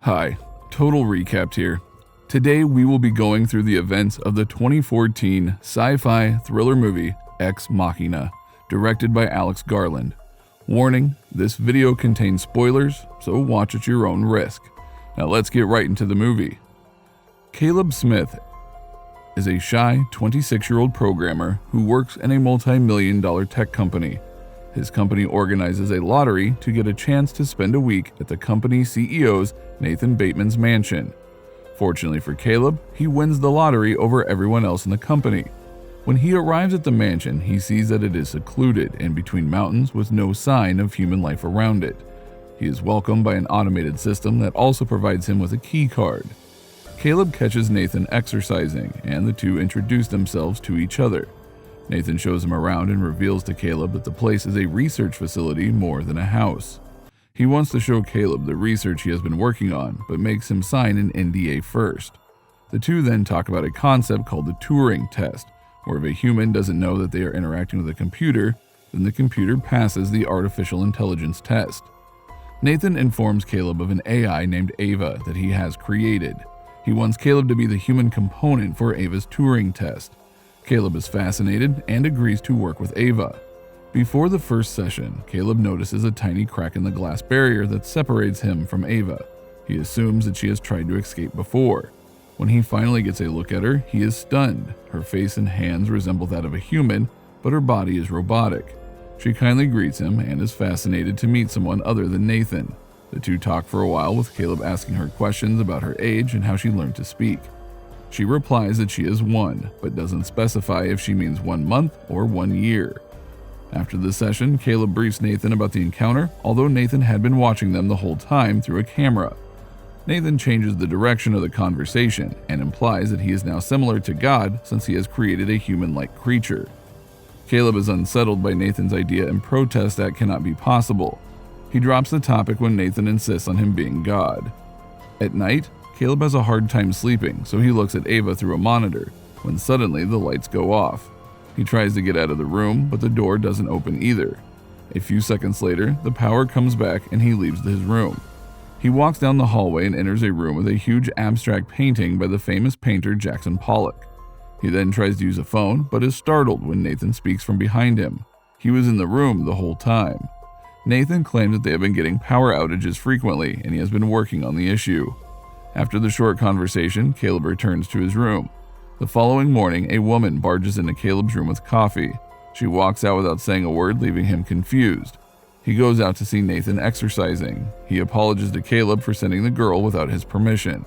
Hi, total recap here. Today we will be going through the events of the 2014 sci-fi thriller movie Ex Machina, directed by Alex Garland. Warning, this video contains spoilers, so watch at your own risk. Now let's get right into the movie. Caleb Smith is a shy 26-year-old programmer who works in a multi-million-dollar tech company. His company organizes a lottery to get a chance to spend a week at the company CEO's Nathan Bateman's mansion. Fortunately for Caleb, he wins the lottery over everyone else in the company. When he arrives at the mansion, he sees that it is secluded and between mountains with no sign of human life around it. He is welcomed by an automated system that also provides him with a key card. Caleb catches Nathan exercising, and the two introduce themselves to each other. Nathan shows him around and reveals to Caleb that the place is a research facility more than a house. He wants to show Caleb the research he has been working on, but makes him sign an NDA first. The two then talk about a concept called the Turing test, where if a human doesn't know that they are interacting with a computer, then the computer passes the artificial intelligence test. Nathan informs Caleb of an AI named Ava that he has created. He wants Caleb to be the human component for Ava's Turing test. Caleb is fascinated and agrees to work with Ava. Before the first session, Caleb notices a tiny crack in the glass barrier that separates him from Ava. He assumes that she has tried to escape before. When he finally gets a look at her, he is stunned. Her face and hands resemble that of a human, but her body is robotic. She kindly greets him and is fascinated to meet someone other than Nathan. The two talk for a while, with Caleb asking her questions about her age and how she learned to speak. She replies that she is 1, but doesn't specify if she means 1 month or 1 year. After the session, Caleb briefs Nathan about the encounter, although Nathan had been watching them the whole time through a camera. Nathan changes the direction of the conversation and implies that he is now similar to God since he has created a human-like creature. Caleb is unsettled by Nathan's idea and protests that cannot be possible. He drops the topic when Nathan insists on him being God. At night, Caleb has a hard time sleeping, so he looks at Ava through a monitor, when suddenly the lights go off. He tries to get out of the room, but the door doesn't open either. A few seconds later, the power comes back and he leaves his room. He walks down the hallway and enters a room with a huge abstract painting by the famous painter Jackson Pollock. He then tries to use a phone, but is startled when Nathan speaks from behind him. He was in the room the whole time. Nathan claims that they have been getting power outages frequently and he has been working on the issue. After the short conversation, Caleb returns to his room. The following morning, a woman barges into Caleb's room with coffee. She walks out without saying a word, leaving him confused. He goes out to see Nathan exercising. He apologizes to Caleb for sending the girl without his permission.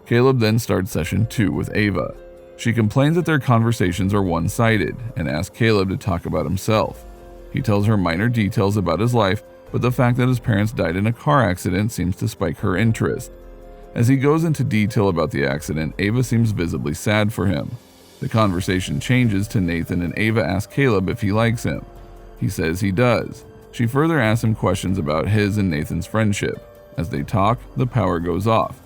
Caleb then starts session 2 with Ava. She complains that their conversations are one-sided and asks Caleb to talk about himself. He tells her minor details about his life, but the fact that his parents died in a car accident seems to spike her interest. As he goes into detail about the accident, Ava seems visibly sad for him. The conversation changes to Nathan and Ava ask Caleb if he likes him. He says he does. She further asks him questions about his and Nathan's friendship. As they talk, the power goes off.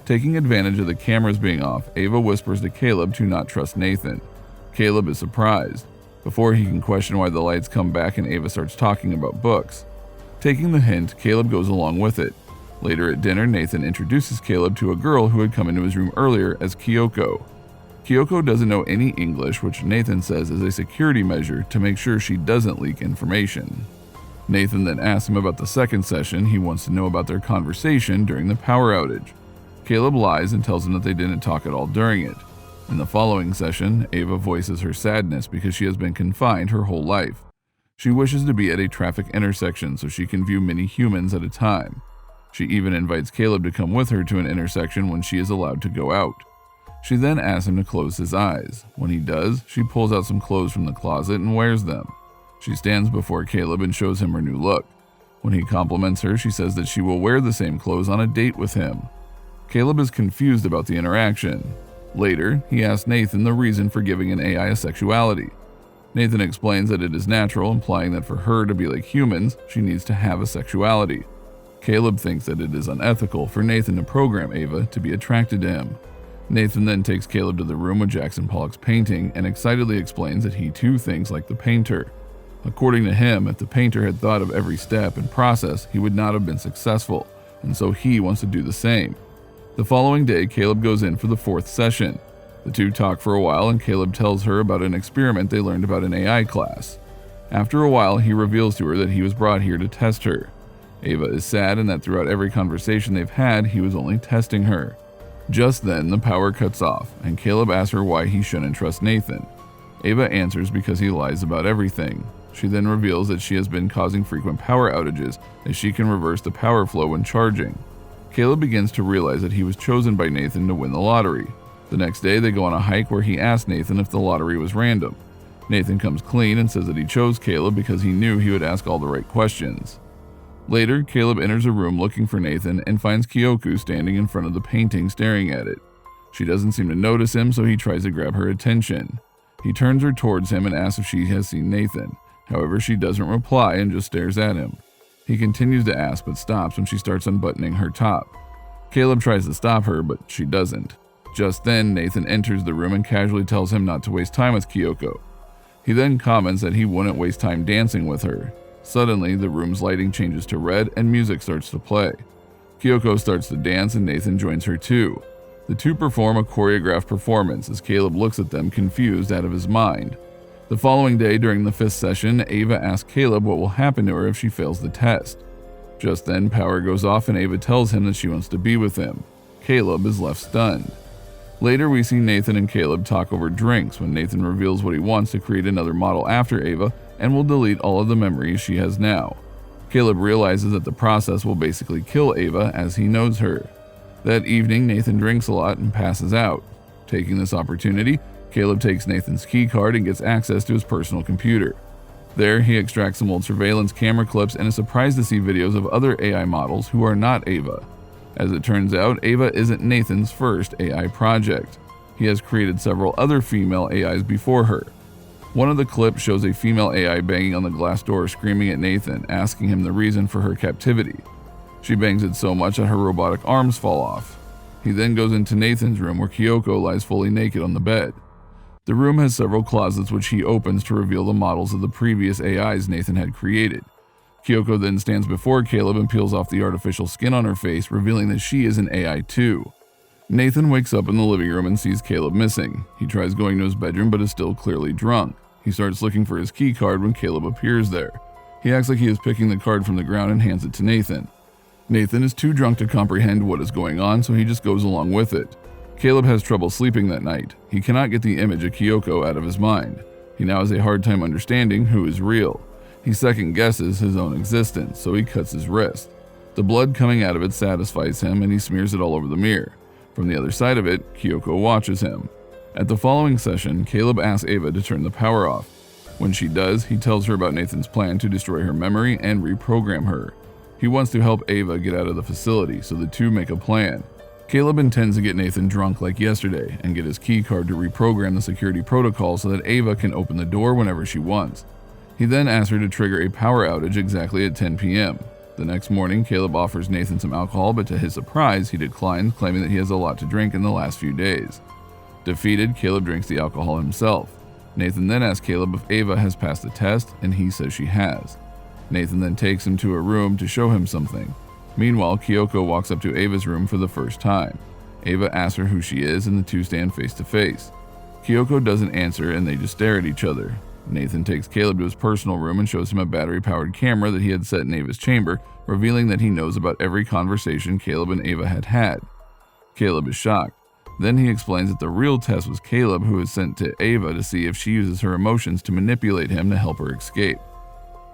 Taking advantage of the cameras being off, Ava whispers to Caleb to not trust Nathan. Caleb is surprised. Before he can question why the lights come back and Ava starts talking about books. Taking the hint, Caleb goes along with it. Later at dinner, Nathan introduces Caleb to a girl who had come into his room earlier as Kyoko. Kyoko doesn't know any English, which Nathan says is a security measure to make sure she doesn't leak information. Nathan then asks him about the second session. He wants to know about their conversation during the power outage. Caleb lies and tells him that they didn't talk at all during it. In the following session, Ava voices her sadness because she has been confined her whole life. She wishes to be at a traffic intersection so she can view many humans at a time. She even invites Caleb to come with her to an intersection when she is allowed to go out. She then asks him to close his eyes. When he does, she pulls out some clothes from the closet and wears them. She stands before Caleb and shows him her new look. When he compliments her, she says that she will wear the same clothes on a date with him. Caleb is confused about the interaction. Later, he asks Nathan the reason for giving an AI a sexuality. Nathan explains that it is natural, implying that for her to be like humans, she needs to have a sexuality. Caleb thinks that it is unethical for Nathan to program Ava to be attracted to him. Nathan then takes Caleb to the room with Jackson Pollock's painting and excitedly explains that he too thinks like the painter. According to him, if the painter had thought of every step and process, he would not have been successful, and so he wants to do the same. The following day, Caleb goes in for the 4th session. The two talk for a while, and Caleb tells her about an experiment they learned about in AI class. After a while, he reveals to her that he was brought here to test her. Ava is sad and that throughout every conversation they've had, he was only testing her. Just then, the power cuts off, and Caleb asks her why he shouldn't trust Nathan. Ava answers because he lies about everything. She then reveals that she has been causing frequent power outages, as she can reverse the power flow when charging. Caleb begins to realize that he was chosen by Nathan to win the lottery. The next day, they go on a hike where he asks Nathan if the lottery was random. Nathan comes clean and says that he chose Caleb because he knew he would ask all the right questions. Later, Caleb enters a room looking for Nathan and finds Kyoko standing in front of the painting staring at it. She doesn't seem to notice him, so he tries to grab her attention. He turns her towards him and asks if she has seen Nathan. However, she doesn't reply and just stares at him. He continues to ask but stops when she starts unbuttoning her top. Caleb tries to stop her, but she doesn't. Just then, Nathan enters the room and casually tells him not to waste time with Kyoko. He then comments that he wouldn't waste time dancing with her. Suddenly, the room's lighting changes to red and music starts to play. Kyoko starts to dance and Nathan joins her too. The two perform a choreographed performance as Caleb looks at them confused out of his mind. The following day, during the 5th session, Ava asks Caleb what will happen to her if she fails the test. Just then, power goes off and Ava tells him that she wants to be with him. Caleb is left stunned. Later, we see Nathan and Caleb talk over drinks when Nathan reveals what he wants to create another model after Ava and will delete all of the memories she has now. Caleb realizes that the process will basically kill Ava as he knows her. That evening, Nathan drinks a lot and passes out. Taking this opportunity, Caleb takes Nathan's keycard and gets access to his personal computer. There, he extracts some old surveillance camera clips and is surprised to see videos of other AI models who are not Ava. As it turns out, Ava isn't Nathan's first AI project. He has created several other female AIs before her. One of the clips shows a female AI banging on the glass door screaming at Nathan, asking him the reason for her captivity. She bangs it so much that her robotic arms fall off. He then goes into Nathan's room where Kyoko lies fully naked on the bed. The room has several closets which he opens to reveal the models of the previous AIs Nathan had created. Kyoko then stands before Caleb and peels off the artificial skin on her face, revealing that she is an AI too. Nathan wakes up in the living room and sees Caleb missing. He tries going to his bedroom but is still clearly drunk. He starts looking for his key card when Caleb appears there. He acts like he is picking the card from the ground and hands it to Nathan. Nathan is too drunk to comprehend what is going on, so he just goes along with it. Caleb has trouble sleeping that night. He cannot get the image of Kyoko out of his mind. He now has a hard time understanding who is real. He second guesses his own existence, so he cuts his wrist. The blood coming out of it satisfies him and he smears it all over the mirror. From the other side of it, Kyoko watches him. At the following session, Caleb asks Ava to turn the power off. When she does, he tells her about Nathan's plan to destroy her memory and reprogram her. He wants to help Ava get out of the facility, so the two make a plan. Caleb intends to get Nathan drunk like yesterday and get his key card to reprogram the security protocol so that Ava can open the door whenever she wants. He then asks her to trigger a power outage exactly at 10 p.m. The next morning, Caleb offers Nathan some alcohol, but to his surprise, he declines, claiming that he has a lot to drink in the last few days. Defeated, Caleb drinks the alcohol himself. Nathan then asks Caleb if Ava has passed the test, and he says she has. Nathan then takes him to a room to show him something. Meanwhile, Kyoko walks up to Ava's room for the first time. Ava asks her who she is, and the two stand face to face. Kyoko doesn't answer, and they just stare at each other. Nathan takes Caleb to his personal room and shows him a battery-powered camera that he had set in Ava's chamber, revealing that he knows about every conversation Caleb and Ava had had. Caleb is shocked. Then he explains that the real test was Caleb, who was sent to Ava to see if she uses her emotions to manipulate him to help her escape.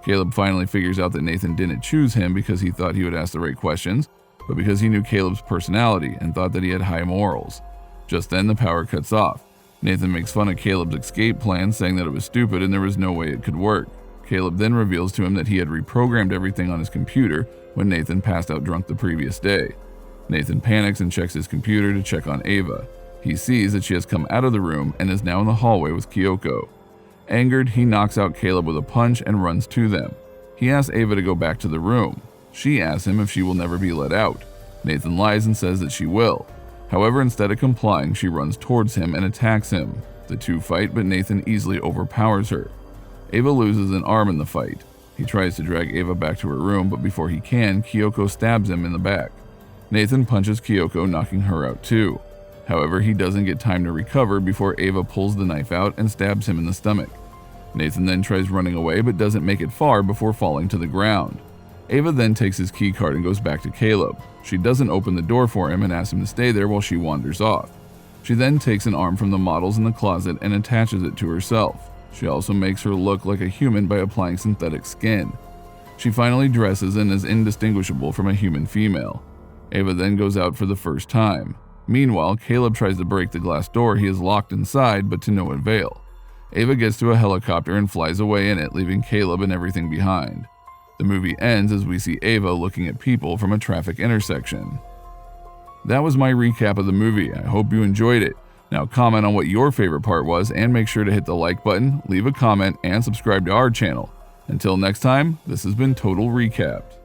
Caleb finally figures out that Nathan didn't choose him because he thought he would ask the right questions, but because he knew Caleb's personality and thought that he had high morals. Just then, the power cuts off. Nathan makes fun of Caleb's escape plan, saying that it was stupid and there was no way it could work. Caleb then reveals to him that he had reprogrammed everything on his computer when Nathan passed out drunk the previous day. Nathan panics and checks his computer to check on Ava. He sees that she has come out of the room and is now in the hallway with Kyoko. Angered, he knocks out Caleb with a punch and runs to them. He asks Ava to go back to the room. She asks him if she will never be let out. Nathan lies and says that she will. However, instead of complying, she runs towards him and attacks him. The two fight, but Nathan easily overpowers her. Ava loses an arm in the fight. He tries to drag Ava back to her room, but before he can, Kyoko stabs him in the back. Nathan punches Kyoko, knocking her out too. However, he doesn't get time to recover before Ava pulls the knife out and stabs him in the stomach. Nathan then tries running away but doesn't make it far before falling to the ground. Ava then takes his key card and goes back to Caleb. She doesn't open the door for him and asks him to stay there while she wanders off. She then takes an arm from the models in the closet and attaches it to herself. She also makes her look like a human by applying synthetic skin. She finally dresses and is indistinguishable from a human female. Ava then goes out for the first time. Meanwhile, Caleb tries to break the glass door he is locked inside, but to no avail. Ava gets to a helicopter and flies away in it, leaving Caleb and everything behind. The movie ends as we see Ava looking at people from a traffic intersection. That was my recap of the movie. I hope you enjoyed it. Now comment on what your favorite part was and make sure to hit the like button, leave a comment, and subscribe to our channel. Until next time, this has been Total Recapped.